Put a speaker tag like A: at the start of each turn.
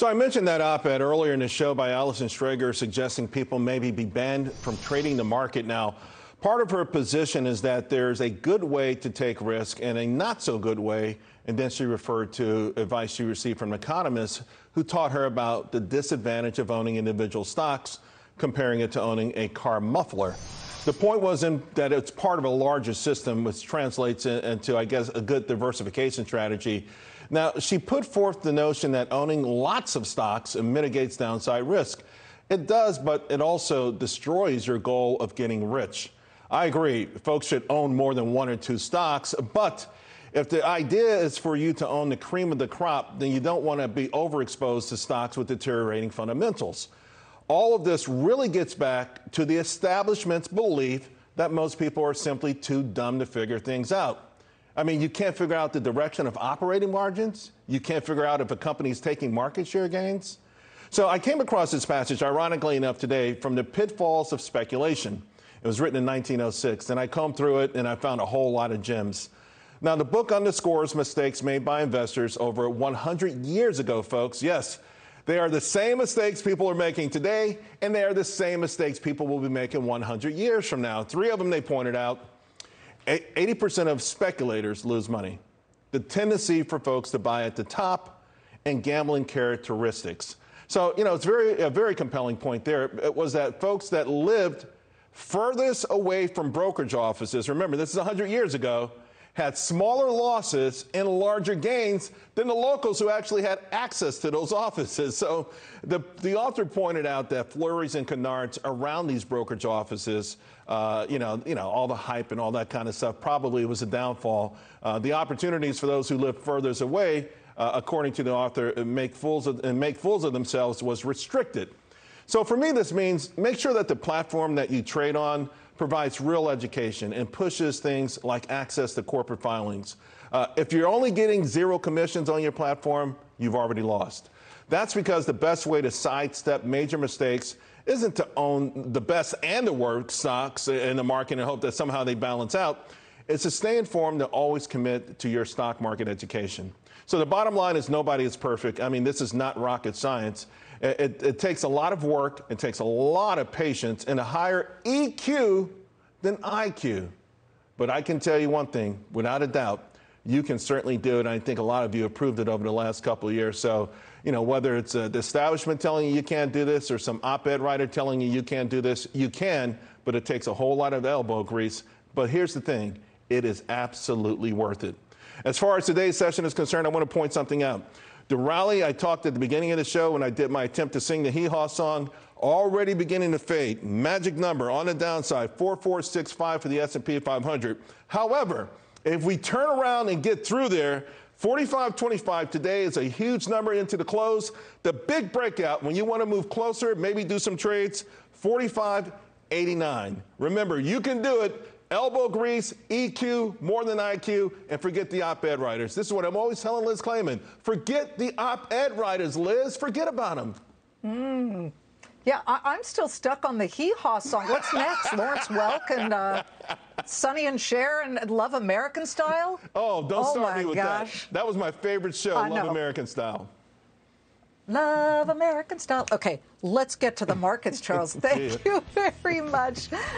A: So I mentioned that op-ed earlier in the show by Allison Strager suggesting people maybe be banned from trading the market. Now, part of her position is that there's a good way to take risk and a not so good way. And then she referred to advice she received from economists who taught her about the disadvantage of owning individual stocks, comparing it to owning a car muffler. The point was that it's part of a larger system, which translates into, I guess, a good diversification strategy. Now, she put forth the notion that owning lots of stocks mitigates downside risk. It does, but it also destroys your goal of getting rich. I agree, folks should own more than one or two stocks, but if the idea is for you to own the cream of the crop, then you don't want to be overexposed to stocks with deteriorating fundamentals. All of this really gets back to the establishment's belief that most people are simply too dumb to figure things out. I mean, you can't figure out the direction of operating margins. You can't figure out if a company's taking market share gains. So I came across this passage, ironically enough, today from The Pitfalls of Speculation. It was written in 1906, and I combed through it, and I found a whole lot of gems. Now, the book underscores mistakes made by investors over 100 years ago, folks. Yes, they are the same mistakes people are making today, and they are the same mistakes people will be making 100 years from now. Three of them they pointed out. 80% of speculators lose money. The tendency for folks to buy at the top and gambling characteristics. So, you know, it's a very compelling point there. It was that folks that lived furthest away from brokerage offices, remember, this is 100 years ago, had smaller losses and larger gains than the locals who actually had access to those offices. So the author pointed out that flurries and canards around these brokerage offices, all the hype and all that kind of stuff probably was a downfall. The opportunities for those who live furthest away, according to the author, make fools of themselves was restricted. So for me, this means make sure that the platform that you trade on provides real education and pushes things like access to corporate filings. If you're only getting zero commissions on your platform, you've already lost. That's because the best way to sidestep major mistakes isn't to own the best and the worst stocks in the market and hope that somehow they balance out. It's to stay informed and always commit to your stock market education. So the bottom line is nobody is perfect. I mean, this is not rocket science. It takes a lot of work, it takes a lot of patience, and a higher EQ than IQ. But I can tell you one thing, without a doubt, you can certainly do it. And I think a lot of you have proved it over the last couple of years. So, you know, whether it's the establishment telling you can't do this or some op-ed writer telling you can't do this, you can, but it takes a whole lot of elbow grease. But here's the thing, it is absolutely worth it. As far as today's session is concerned, I want to point something out. The rally I talked at the beginning of the show when I did my attempt to sing the hee-haw song, already beginning to fade. Magic number on the downside, 4465 for the S&P 500. However, if we turn around and get through there, 4525 today is a huge number into the close. The big breakout, when you want to move closer, maybe do some trades, 4589. Remember, you can do it. Elbow grease, EQ, more than IQ, and forget the op-ed writers. This is what I'm always telling Liz Clayman. Forget the op-ed writers, Liz. Forget about them.
B: Yeah, I'm still stuck on the hee-haw song. What's next? Lawrence Welk and Sonny and Cher and Love American Style?
A: Oh, don't start me with that. That was my favorite show, Love American Style.
B: Love American Style. Okay, let's get to the markets, Charles. Thank you very much.